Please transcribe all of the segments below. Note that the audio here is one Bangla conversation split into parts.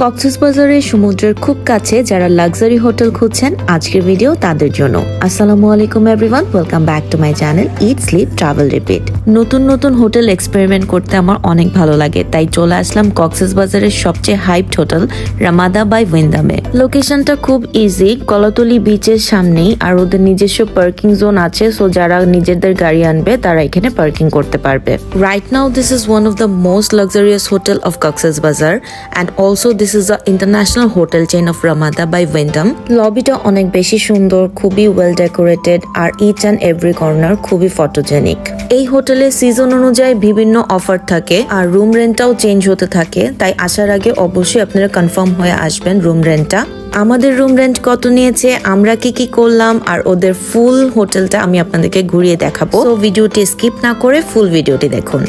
কক্সবাজারের সমুদ্রের খুব কাছে যারা লাক্সারি হোটেল খুঁজছেন আজকের ভিডিও তাদের জন্য। আসসালামু আলাইকুম everyone, welcome back to my channel eat sleep travel repeat. নতুন নতুন হোটেল এক্সপেরিমেন্ট করতে আমার অনেক ভালো লাগে, তাই চলে আসলাম কক্সবাজারের সবচেয়ে হাইপড হোটেল রামাদা বাই উইন্ডামে। লোকেশনটা খুব ইজি, কলাতলি বিচের সামনেই, আর ওদের নিজস্ব পার্কিং জোন আছে, সো যারা নিজেদের গাড়ি আনবে তারা এখানে পার্কিং করতে পারবে। Right now this is one of the most luxurious hotel of Cox's Bazar and also this is the international hotel chain of Ramada by Wyndham. লবিটা অনেক বেশি সুন্দর, খুবই ওয়েল ডেকোরেটেড, আর ইচ অ্যান্ড এভরি কর্নার খুবই ফটোজেনিক। এই হোটেলে সিজন অনুযায়ী বিভিন্ন অফার থাকে, আর রুম রেন্টটাও চেঞ্জ হতে থাকে, তাই আসার আগে অবশ্যই আপনারা কনফার্ম হয়ে আসবেন রুম রেন্টটা। আমাদের রুম রেন্ট কত নিয়েছে, আমরা কি করলাম, আর ওদের ফুল হোটেলটা আমি আপনাদেরকে ঘুরিয়ে দেখাবো, তো ভিডিওটি স্কিপ না করে ফুল ভিডিওটি দেখুন।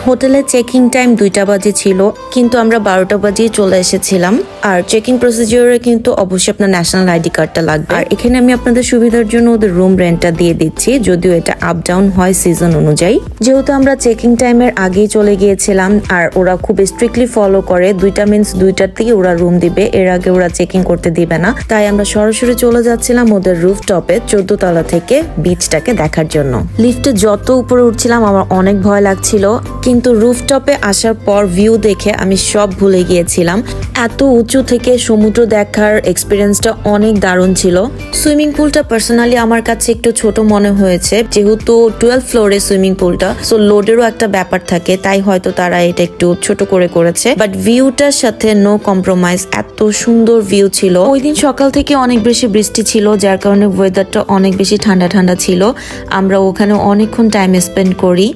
হোটেলের চেকিং টাইম 2টা বাজে ছিল, কিন্তু আমরা 12টা বাজে চলে এসেছিলাম। আর চেকিং প্রসিডিওরে কিন্তু অবশ্যই আপনার ন্যাশনাল আইডি কার্ডটা লাগবে। আর এখানে আমি আপনাদের সুবিধার জন্য ওদের রুম রেন্টটা দিয়ে দিচ্ছি, যদিও এটা আপ ডাউন হয় সিজন অনুযায়ী। যেহেতু আমরা চেকিং টাইমের আগেই চলে গিয়েছিলাম, আর ওরা খুব স্ট্রিক্টলি ফলো করে, 2টা মিনস 2টার থেকে ওরা রুম দিবে, এর আগে ওরা চেকিং করতে দিবে না। তাই আমরা সরাসরি চলে যাচ্ছিলাম ওদের রুফ টপে 14 তলা থেকে বিচটাকে দেখার জন্য। লিফটে যত উপরে উঠছিলাম আমার অনেক ভয় লাগছিল, কিন্তু রুফটপে আসার পর ভিউ দেখে আমি সব ভুলে গিয়েছিলাম। এত উঁচু থেকে সমুদ্র দেখার এক্সপিরিয়েন্সটা অনেক দারুণ ছিল। সুইমিং পুলটা পার্সোনালি আমার কাছে একটু ছোট মনে হয়েছে, যেহেতু 12 ফ্লোরে সুইমিং পুলটা, সো লোডেরও একটা ব্যাপার থাকে, তাই হয়তো তারা এটা একটু ছোট করেছে। বাট ভিউটার সাথে নো কম্প্রোমাইজ, এত সুন্দর ভিউ ছিল। ওই দিন সকাল থেকে অনেক বেশি বৃষ্টি ছিল, যার কারণে ওয়েদারটা অনেক বেশি ঠান্ডা ছিল। আমরা ওখানে অনেকক্ষণ টাইম স্পেন্ড করি।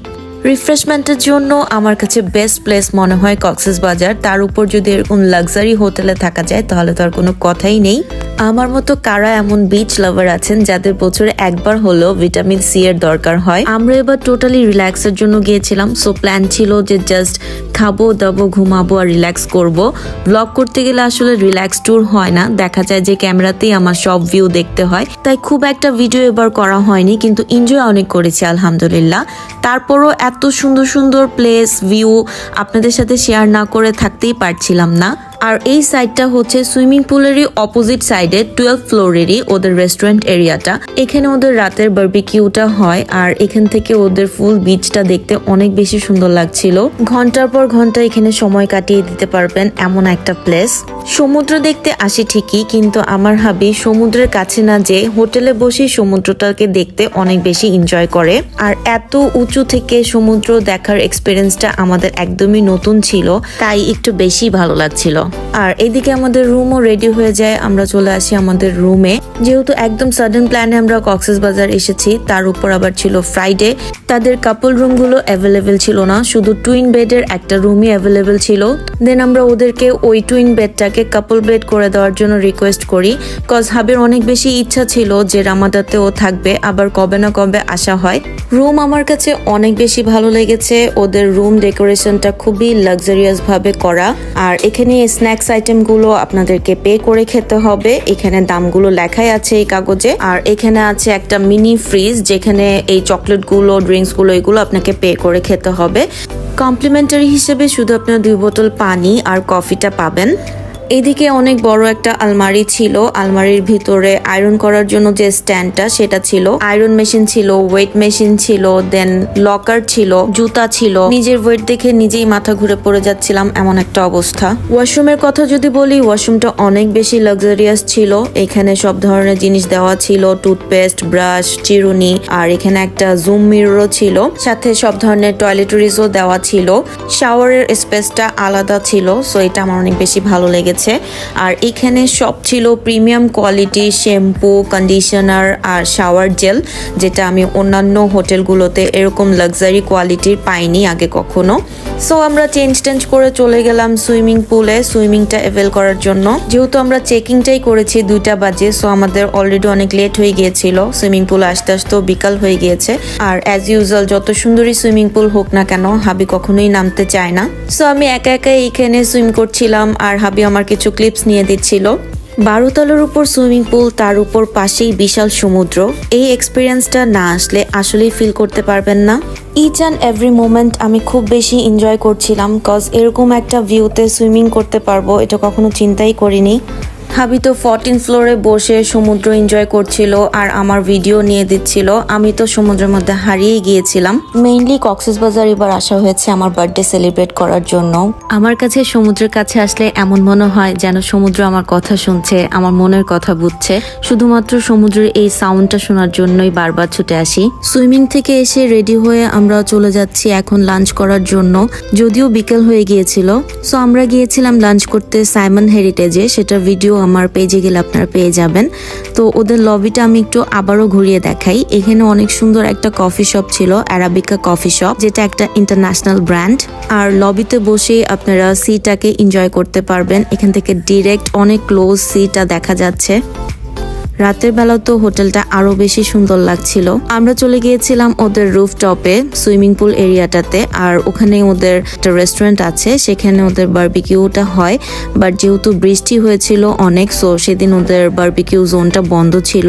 রিফ্রেশমেন্টের জন্য আমার কাছে বেস্ট প্লেস মনে হয় কক্সবাজার। তার উপর যদি এরকম লাক্সারি হোটেলে থাকা যায় তাহলে তো আর কোনো কথাই নেই। আমার মতো কারা এমন বিচ লাভার আছেন যাদের বছরে একবার হলেও ভিটামিন সি এর দরকার হয়? আমরা এবার টোটালি রিল্যাক্সের জন্য গিয়েছিলাম, সো প্ল্যান ছিল যে জাস্ট খাবো দাবো ঘুমাবো আর রিল্যাক্স করব। ব্লগ করতে গেলে আসলে রিল্যাক্স ট্যুর হয় না, দেখা যায় যে ক্যামেরাতেই আমার সব ভিউ দেখতে হয়, তাই খুব একটা ভিডিও এবার করা হয়নি, কিন্তু এনজয় অনেক করেছি আলহামদুলিল্লাহ। তারপরও এত সুন্দর সুন্দর প্লেস ভিউ আপনাদের সাথে শেয়ার না করে থাকতেই পারছিলাম না। আর এই সাইডটা হচ্ছে সুইমিং পুলেরই অপোজিট সাইডে 12 ফ্লোরেরই ওদের রেস্টুরেন্ট এরিয়াটা। এখানে ওদের রাতের বারবিকিউটা হয়, আর এখান থেকে ওদের ফুল বিচটা দেখতে অনেক বেশি সুন্দর লাগছিল। ঘন্টার পর ঘন্টা এখানে সময় কাটিয়ে দিতে পারবেন, এমন একটা প্লেস। সমুদ্র দেখতে আসি ঠিকই, কিন্তু আমার হাবি সমুদ্রের কাছে না যে হোটেলে বসে সমুদ্রটাকে দেখতে অনেক বেশি এনজয় করে। আর এত উঁচু থেকে সমুদ্র দেখার এক্সপিরিয়েন্সটা আমাদের একদমই নতুন ছিল, তাই একটু বেশি ভালো লাগছিল। আর এদিকে আমাদের রুমও রেডি হয়ে যায়, আমরা চলে আসি আমাদের রুমে। যেহেতু একদম সাডেন প্ল্যানে আমরা কক্সবাজার এসেছি, তার উপর আবার ছিল ফ্রাইডে, তাদের কাপল রুমগুলো অ্যাভেলেবেল ছিল না, শুধু টুইন বেডের একটা রুমই অ্যাভেলেবেল ছিল। দেন আমরা ওদেরকে ওই টুইন বেডটাকে কাপল বেড করে দেওয়ার জন্য রিকোয়েস্ট করি, কজ হাবের অনেক বেশি ইচ্ছা ছিল যে রামাদাতেও থাকবে, আবার কবে না কবে আসা হয়। রুম আমার কাছে অনেক বেশি ভালো লেগেছে, ওদের রুম ডেকোরেশনটা খুবই লাক্সারিয়াস ভাবে করা। আর এখানে স্ন্যাক্স আইটেম গুলো আপনাদেরকে পে করে খেতে হবে, এখানে দামগুলো লেখাই আছে এই কাগজে। আর এখানে আছে একটা মিনি ফ্রিজ, যেখানে এই চকলেট গুলো ড্রিঙ্কস গুলো এগুলো আপনাকে পে করে খেতে হবে। কমপ্লিমেন্টারি হিসেবে শুধু আপনার 2 বোতল পানি আর কফিটা পাবেন। এদিকে অনেক বড় একটা আলমারি ছিল, আলমারির ভিতরে আয়রন করার জন্য যে স্ট্যান্ডটা সেটা ছিল, আয়রন মেশিন ছিল, ওয়েট মেশিন ছিল, দেন লকার ছিল, জুতা ছিল। নিজের ওয়েট দেখে নিজেই মাথা ঘুরে পড়ে যাচ্ছিলাম, এমন একটা অবস্থা। ওয়াশরুমের কথা যদি বলি, ওয়াশরুমটা অনেক বেশি লাক্সারিয়াস ছিল। এখানে সব ধরনের জিনিস দেওয়া ছিল, টুথপেস্ট, ব্রাশ, চিরুনি, আর এখানে একটা জুম মিররও ছিল, সাথে সব ধরনের টয়লেটরিজও দেওয়া ছিল। শাওয়ারের স্পেসটা আলাদা ছিল, সো এটা আমার অনেক বেশি ভালো লেগেছে। আর এখানে সব ছিল প্রিমিয়াম কোয়ালিটি শ্যাম্পু, কন্ডিশনার আর শাওয়ার জেল, যেটা আমি অন্যান্য হোটেলগুলোতে এরকম লাক্সারি কোয়ালিটির পাইনি আগে কখনো। সো আমরা চেঞ্জ করে চলে গেলাম সুইমিং পুলে সুইমিংটা অ্যাভেল করার জন্য। যেহেতু আমরা চেকিংটাই করেছি 2টা বাজে, সো আমাদের অলরেডি অনেক লেট হয়ে গিয়েছিল, সুইমিং পুল আসতে আসতেও বিকাল হয়ে গিয়েছে। আর অ্যাজ ইউজুয়াল যত সুন্দরী সুইমিং পুল হোক না কেন, হাবি কখনোই নামতে চায় না। সো আমি একা একা এইখানে সুইম করছিলাম, আর হাবি আমার কিছু ক্লিপস নিয়ে দিচ্ছিল। 12 তলার উপর সুইমিং পুল, তার উপর পাশেই বিশাল সমুদ্র। এই এক্সপিরিয়েন্সটা না আসলে আসলেই ফিল করতে পারবেন না। ইচ অ্যান্ড এভরি মোমেন্ট আমি খুব বেশি এনজয় করছিলাম, কজ এরকম একটা ভিউতে সুইমিং করতে পারবো এটা কখনো চিন্তাই করিনি। হাবি তো 14 ফ্লোরে বসে সমুদ্র এনজয় করছিল আর আমার ভিডিও নিয়ে দিচ্ছিল। আমি তো সমুদ্রের মধ্যে হারিয়ে গিয়েছিলাম। মেইনলি কক্সবাজার এবার আসা হয়েছে আমার বার্থডে সেলিব্রেট করার জন্য। আমার কাছে সমুদ্রের কাছে আসলে এমন মনে হয় যেন সমুদ্র আমার কথা শুনছে, আমার মনের কথা বুঝছে। শুধুমাত্র সমুদ্রের এই সাউন্ডটা শোনার জন্যই বারবার ছুটে আসি। সুইমিং থেকে এসে রেডি হয়ে আমরা চলে যাচ্ছি এখন লাঞ্চ করার জন্য। যদিও বিকেল হয়ে গিয়েছিল, সো আমরা গিয়েছিলাম লাঞ্চ করতে সাইমন হেরিটেজে। সেটা ভিডিও আমার পেজে গেলে আপনারা পেয়ে যাবেন। তো ওদের লবিটা আমি একটু আবারও ঘুরিয়ে দেখাই। এখানে অনেক সুন্দর একটা কফি শপ ছিল, অ্যারাবিকা কফি শপ, যেটা একটা ইন্টারন্যাশনাল ব্র্যান্ড। আর লবিতে বসে আপনারা সিটাকে এনজয় করতে পারবেন। এখান থেকে ডিরেক্ট অনেক ক্লোজ সিটা দেখা যাচ্ছে। রাতের বেলা তো হোটেলটা আরো বেশি সুন্দর লাগছিল। আমরা চলে গিয়েছিলাম ওদের রুফটপে, সুইমিং পুল এরিয়াটাতে। আর ওখানে ওদের একটা রেস্টুরেন্ট আছে, সেখানে ওদের বারবিকিউটা হয়। বাট যেহেতু বৃষ্টি হয়েছিল অনেক, সো সেদিন ওদের বারবিকিউ জোনটা বন্ধ ছিল,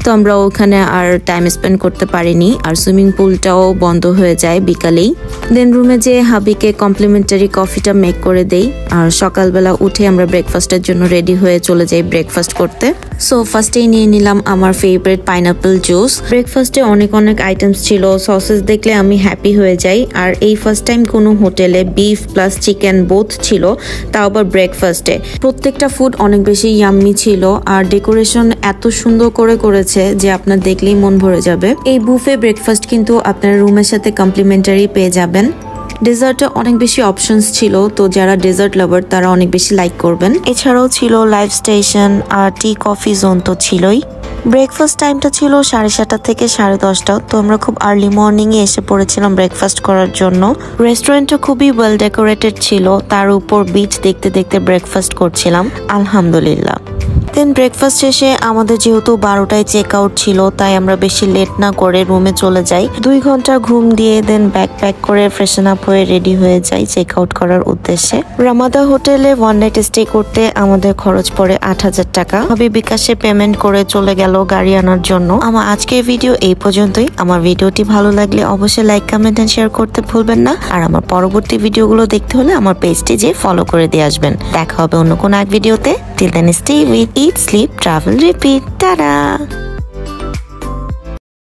তো আমরা ওখানে আর টাইম স্পেন্ড করতে পারিনি। আর সুইমিং পুলটাও বন্ধ হয়ে যায় বিকালেই। দেন রুমে যেয়ে হাবিকে কমপ্লিমেন্টারি কফিটা মেক করে দেই। আর সকালবেলা উঠে আমরা ব্রেকফাস্টের জন্য রেডি হয়ে চলে যাই ব্রেকফাস্ট করতে। সো ফার্স্টেই নিয়ে নিলাম আমার ফেভারিট পাইনাপল জুস। ব্রেকফাস্টে অনেক আইটেমস ছিল, সসেস দেখলে আমি হ্যাপি হয়ে যাই। আর এই ফার্স্ট টাইম কোনো হোটেলে বিফ প্লাস চিকেন বোথ ছিল, তাও আবার ব্রেকফাস্টে। প্রত্যেকটা ফুড অনেক বেশি ইয়াম্মি ছিল। আর ডেকোরেশন এত সুন্দর করে করেছে যে আপনার দেখলেই মন ভরে যাবে। এই বুফে ব্রেকফাস্ট কিন্তু আপনার রুমের সাথে কমপ্লিমেন্টারি পেয়ে যাবেন। ডেজার্টে অনেক বেশি অপশনস ছিল, তো যারা ডেজার্ট লাভার তারা অনেক বেশি লাইক করবেন। এছাড়াও ছিল লাইভ স্টেশন আর টি কফি জোন তো ছিলই। ব্রেকফাস্ট টাইমটা ছিল 7:30 থেকে 10:30, তো আমরা খুব আর্লি মর্নিং এ এসে পড়েছিলাম ব্রেকফাস্ট করার জন্য। রেস্টুরেন্টটা খুবই ওয়েল ডেকোরেটেড ছিল, তার উপর বিচ দেখতে দেখতে ব্রেকফাস্ট করছিলাম, আলহামদুলিল্লাহ। দেন ব্রেকফাস্ট শেষে আমাদের যেহেতু 12টায় চেক আউট ছিল, তাই আমরা বেশি লেট না করে রুমে চলে যাই। 2 ঘন্টা ঘুম দিয়ে দেন ব্যাগ প্যাক করে ফ্রেশন আপ হয়ে রেডি হয়ে যাই চেক আউট করার উদ্দেশ্যে। রামাদা হোটেলে 1 নাইট স্টে করতে আমাদের খরচ পড়ে 8,000 টাকা। ভাবি বিকাশে পেমেন্ট করে চলে গেল গাড়ি আনার জন্য। আমার আজকের ভিডিও এই পর্যন্তই। আমার ভিডিওটি ভালো লাগলে অবশ্যই লাইক, কমেন্ট এন্ড শেয়ার করতে ভুলবেন না। আর আমার পরবর্তী ভিডিওগুলো দেখতে হলে আমার পেজটি যে ফলো করে দিয়ে আসবেন। দেখা হবে অন্য কোনো এক ভিডিওতে। Till then stay with Eat, Sleep, Travel, Repeat. Ta-da!